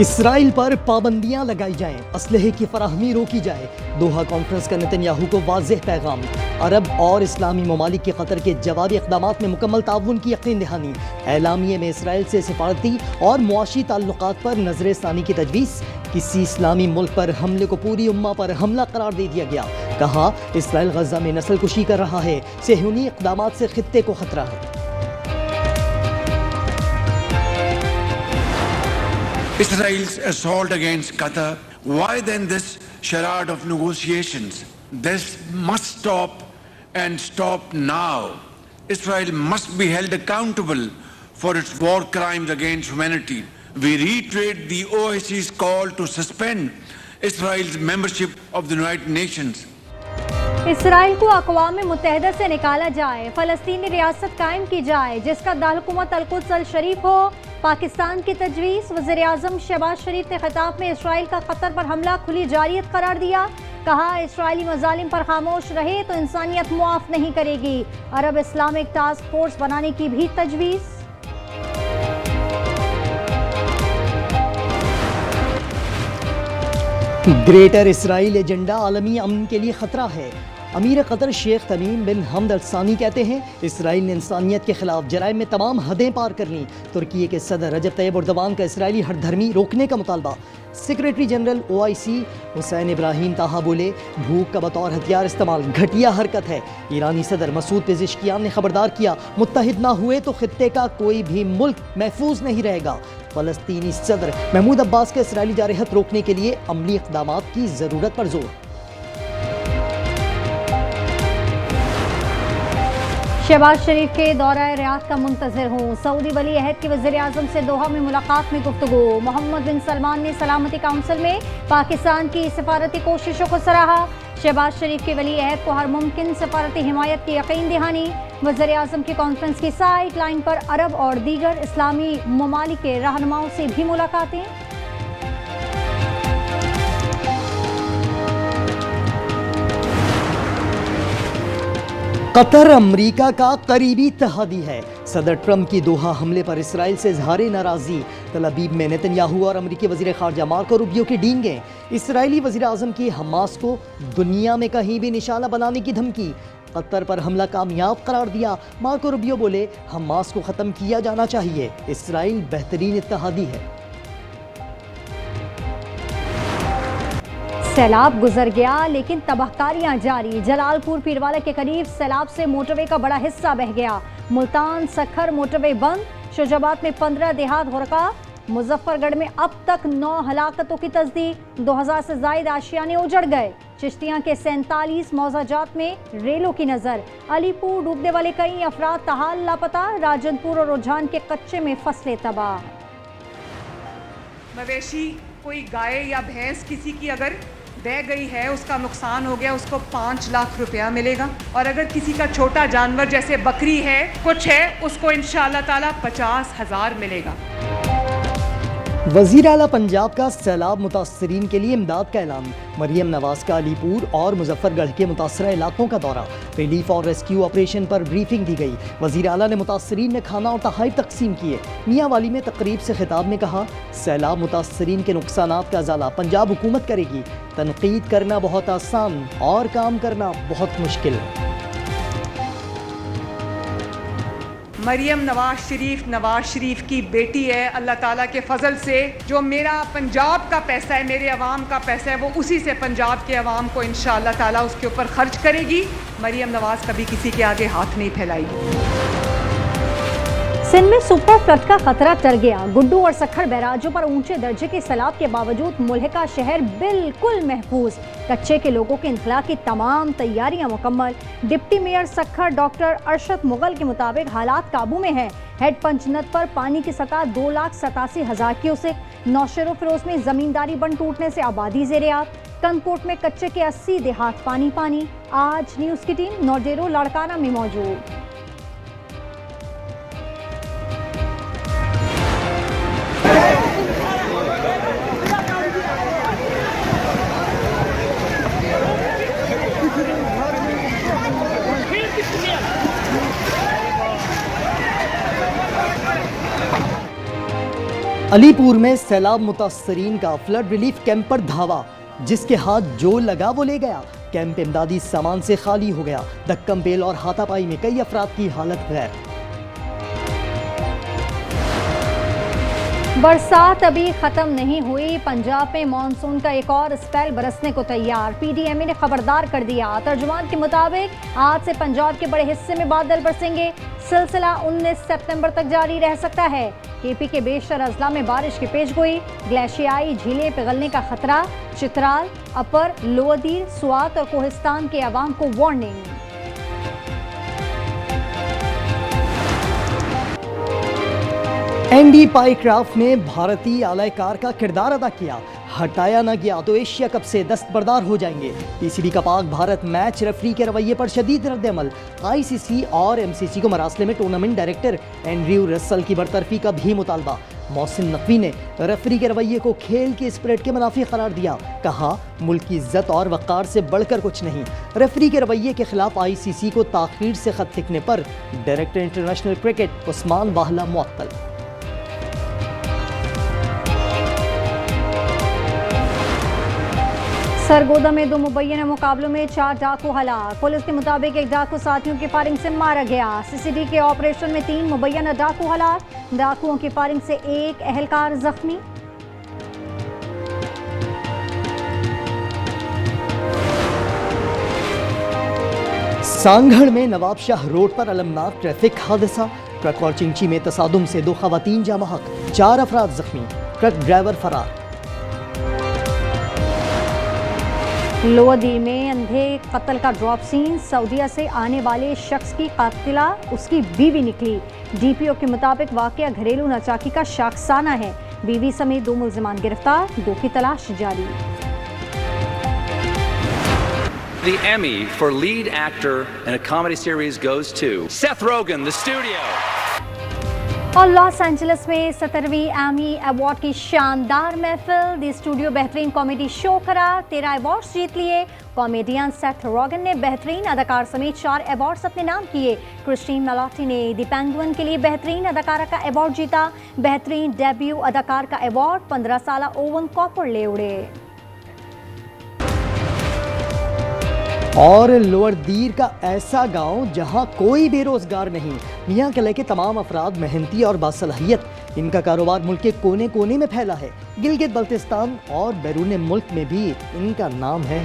Israel पर पाबंदियां लगाई जाएं, असलहे की फराहमी रोकी जाए। दोहा कॉन्फ्रेंस का नेतन्याहू को वाज़ेह पैगाम। अरब और इस्लामी ममालिक के कतर के जवाबी इक़दामात में मुकम्मल ताउन की यकीन दहानी। एलामिये में इसराइल से सिफारती और मुआशी ताल्लुकात पर नजर सानी की तजवीज़। किसी इस्लामी मुल्क पर हमले को पूरी उम्मा पर हमला करार दे दिया गया। कहा इसराइल गजा में नस्ल कुशी कर रहा है, सेहूनी इक़दामात से खित्ते को खतरा है। Israel's assault against Qatar. Why then this charade of negotiations? This must stop and stop now. Israel must be held accountable for its war crimes against humanity. We reiterate the OIC's call to suspend Israel's membership of the United Nations. Israel को अक़वाम मुत्तहिदा से निकाला जाए, फ़लस्तीनी रियासत कायम की जाए जिसका दारहुकूमत Al-Quds अल-शरीफ हो। पाकिस्तान की तजवीज़। वज़ीर आज़म शहबाज शरीफ ने खिताब में इसराइल का कतर पर हमला खुली जारियत करार दिया। कहा इसराइली मज़ालिम पर खामोश रहे तो इंसानियत मुआफ़ नहीं करेगी। अरब इस्लामिक टास्क फोर्स बनाने की भी तजवीज़। ग्रेटर इसराइल एजेंडा आलमी अमन के लिए खतरा है। अमीर कतर शेख तमीम बिन हमद अल सानी कहते हैं इसराइल ने इंसानियत के खिलाफ जराइम में तमाम हदें पार कर लीं। तुर्की के सदर रजब तैयब एर्दोगान का इसराइली हठधर्मी रोकने का मुतालबा। Secretary general OIC Hussain Ibrahim ताहा बोले भूख का बतौर हथियार इस्तेमाल घटिया हरकत है। ईरानी सदर मसूद पेज़ेश्कियान ने खबरदार किया मुत्तहिद ना हुए तो खित्ते का कोई भी मुल्क महफूज नहीं रहेगा। फ़लस्तीनी सदर महमूद अब्बास का इसराइली जारहत रोकने के लिए अमली इक़दामात की ज़रूरत पर जोर। शहबाज शरीफ के दौरा रियाद का मुंतज़िर हूँ। सऊदी वली अहद के वज़ीर आज़म से दोहा में मुलाकात में गुफ्तगू। मोहम्मद बिन सलमान ने सलामती काउंसिल में पाकिस्तान की सफारती कोशिशों को सराहा। शहबाज शरीफ के वली अहद को हर मुमकिन सफारती हिमायत की यकीन दहानी। वज़ीर आज़म की कॉन्फ्रेंस की साइड लाइन पर अरब और दीगर इस्लामी ममालिक के रहनुमाओं से भी मुलाकातें। कतर अमरीका का करीबी इत्तेहादी है। सदर ट्रंप की दोहा हमले पर इसराइल से इज़हारे नाराज़गी। तल अबीब में नेतन्याहू और अमरीकी वज़ीर ख़ारजा मार्को रूबियो की डींगे। इसराइली वज़ीर आज़म की हमास को दुनिया में कहीं भी निशाना बनाने की धमकी। कतर पर हमला कामयाब करार दिया। मार्को रूबियो बोले हमास को ख़त्म किया जाना चाहिए। इसराइल बेहतरीन इत्तेहादी है। सैलाब गुजर गया लेकिन तबाहकारियां जारी। जलालपुर पीरवाला के करीब सैलाब से मोटरवे का बड़ा हिस्सा बह गया। मुल्तान सखर मोटरवे बंद। शुजाबाद में 15 देहात गरका। मुजफ्फरगढ़ में अब तक 9 हलाकतों की तस्दीक। 2000 से जायद आशियाने उजड़ गए। चिश्तियां के 47 मौजाजात में रेलों की नजर। अलीपुर डूबने वाले कई अफराद तहाल लापता। राजनपुर और रुझान के कच्चे में फसलें तबाह। मवेशी कोई गाय या भैंस किसी की अगर बह गई है, उसका नुकसान हो गया, उसको 5 लाख रुपया मिलेगा। और अगर किसी का छोटा जानवर जैसे बकरी है कुछ है, उसको इंशाअल्लाह ताला 50,000 मिलेगा। वज़ीर आला पंजाब का सैलाब मुतासरीन के लिए इमदाद का ऐलान। मरियम नवाज का अलीपुर और मुजफ्फरगढ़ के मुतासरा इलाकों का दौरा। रिलीफ और रेस्क्यू ऑपरेशन पर ब्रीफिंग दी गई। वज़ीर आला ने मुतासरीन में खाना और तहाइफ तकसीम किए। मियाँ वाली में तकरीब से खिताब में कहा सैलाब मुतासरीन के नुकसानात का अजाला पंजाब हुकूमत करेगी। तनकीद करना बहुत आसान और काम करना बहुत मुश्किल। मरियम नवाज शरीफ की बेटी है। अल्लाह ताला के फजल से जो मेरा पंजाब का पैसा है, मेरे अवाम का पैसा है, वो उसी से पंजाब के अवाम को इंशाअल्लाह ताला उसके ऊपर खर्च करेगी। मरियम नवाज कभी किसी के आगे हाथ नहीं फैलाएगी। सिंध में सुपर फ्लड का खतरा टल गया। गुड्डू और सखर बैराजों पर ऊंचे दर्जे के सैलाब के बावजूद मुल्हिका शहर बिल्कुल महफूज। कच्चे के लोगों के इंखला की तमाम तैयारियां मुकम्मल। Deputy mayor Sukkur doctor Arshad Mughal के मुताबिक हालात काबू में है। हेड पंचनद पर पानी की सतह 2,87,000 क्यूसेक। नौशेरो फिरोज में जमींदारी बंद टूटने से आबादी ज़ेरियात। कनकोट में कच्चे के 80 देहात पानी पानी। आज न्यूज़ की टीम नौडेरो लाड़काना में मौजूद। अलीपुर में सैलाब मुतासरीन का फ्लड रिलीफ कैंप पर धावा, जिसके हाथ जो लगा वो ले गया। कैंप इमदादी सामान से खाली हो गया। दक्कम बेल और हाथापाई में कई अफराद की हालत गैर। बरसात अभी खत्म नहीं हुई, पंजाब में मानसून का एक और स्पेल बरसने को तैयार। पीडीएमए ने खबरदार कर दिया। तर्जुमान के मुताबिक आज से पंजाब के बड़े हिस्से में बादल बरसेंगे। सिलसिला 19 सितंबर तक जारी रह सकता है। केपी के बेशतर अजला में बारिश की पेशगोई। ग्लेशियाई झीलें पिघलने का खतरा। चित्राल, अपर, लोअर दीर, स्वात और कोहिस्तान के अवाम को वार्निंग। एंडी पाइक्राफ्ट ने भारतीय आलायकार का किरदार अदा किया। हटाया न गया तो एशिया कप से दस्तबरदार हो जाएंगे। पीसीबी का पाक भारत मैच रेफरी के रवैये पर शदीद रद्द-ए-अमल। आईसीसी और एमसीसी को मरासले में टूर्नामेंट डायरेक्टर एंड्रयू रसल की बरतरफी का भी मुतालबा। मोहसिन नकवी ने रेफरी के रवैये को खेल के स्पिरिट के मुनाफी करार दिया। कहा, मुल्क की इज्जत और वक़ार से बढ़कर कुछ नहीं। रेफरी के रवैये के खिलाफ आईसीसी को ताख़ीर से खत लिखने पर डायरेक्टर इंटरनेशनल क्रिकेट उस्मान वाहला मुअत्तल। सरगोदा में 2 मुबैना मुकाबलों में 4 डाकू हलाक। पुलिस के मुताबिक एक डाकू साथियों की फायरिंग से मारा गया। सीसीडी के ऑपरेशन में 3 मुबैना डाकू हलाक। डाकुओं की फायरिंग से 1 एहलकार जख्मी। सांगढ़ में नवाबशाह रोड पर अलमनाक ट्रैफिक हादसा। ट्रक और चिंची में तसादुम से 2 खवातीन जाँ बहक, 4 अफराद जख्मी। ट्रक ड्राइवर फरार। लोअर दीर में अंधे कत्ल का ड्रॉप सीन। सऊदीया से आने वाले शख्स की कातिला उसकी बीवी निकली। डीपीओ के मुताबिक वाकया घरेलू नाचाकी का शाखसाना है। बीवी समेत 2 मुल्जिमान गिरफ्तार, 2 की तलाश जारी। The Emmy for lead actor in a comedy series goes to Seth Rogen, The Studio. और लॉस एंजलिस में 17वीं एमी अवार्ड की शानदार महफिल। द स्टूडियो बेहतरीन कॉमेडी शो करार, 13 अवार्ड्स जीत लिए। कॉमेडियन सेथ रोगन ने बेहतरीन अदाकार समेत 4 अवार्ड्स अपने नाम किए। क्रिस्टीन मेलॉटी ने द पेंगुइन के लिए बेहतरीन अदाकारा का अवार्ड जीता। बेहतरीन डेब्यू अदाकार का अवार्ड 15 साला ओवन कॉपर ले उड़े। और लोअर दीर का ऐसा गांव जहां कोई बेरोजगार नहीं। मियां किले के तमाम अफराद मेहनती और बासलाहियत। इनका कारोबार मुल्क के कोने कोने में फैला है। गिलगित बल्तिस्तान और बैरून मुल्क में भी इनका नाम है।